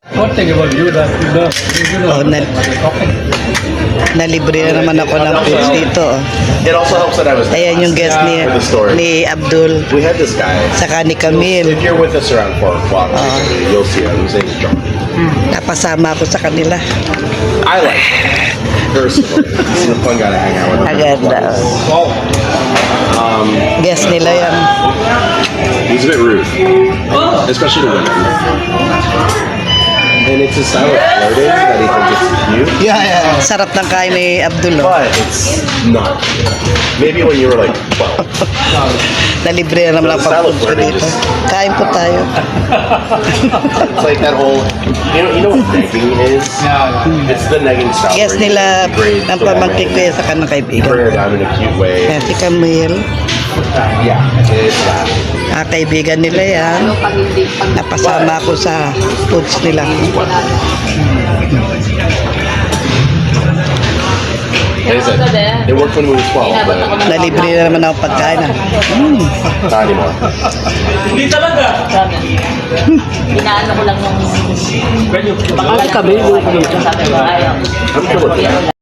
One thing about you that you know Oh, nalibre na naman ako ng foods dito. Oh. It also helps that I was Ayan yung guest for the story. ni Abdul, We had this guy. saka ni Camille. If you're with us around 4 o'clock, you'll see him. His name is John. Napasama ako sa kanila. I like him. Personally. He's a fun guy to hang out with. Aganda. Guest nila yan. He's a bit rude. Especially to women. And it's a style of flirting that he thinks it's cute. Yeah. Sarap ng kain ni Abdul. Oh. But it's not. Maybe when you were like 12. Nalibre na naman ang pag-food ko dito. Kain po tayo. It's like that whole, you know what negging is? It's the negging style. Guest where you nila degrade ng the pamangkin ko woman, yan sa kanang kaibigan. bring her down in a cute way. Ayan, si Camille. Yeah, it's that. Kaibigan nila yan. Napasama ako sa foods nila. Like I said, it worked when we were 12, but Nalibre na naman ako pagkain. not anymore. Hindi talaga. Inaano ko lang yung... Ganyan. Baka kami, sabi ko ayaw. I'm cool with that.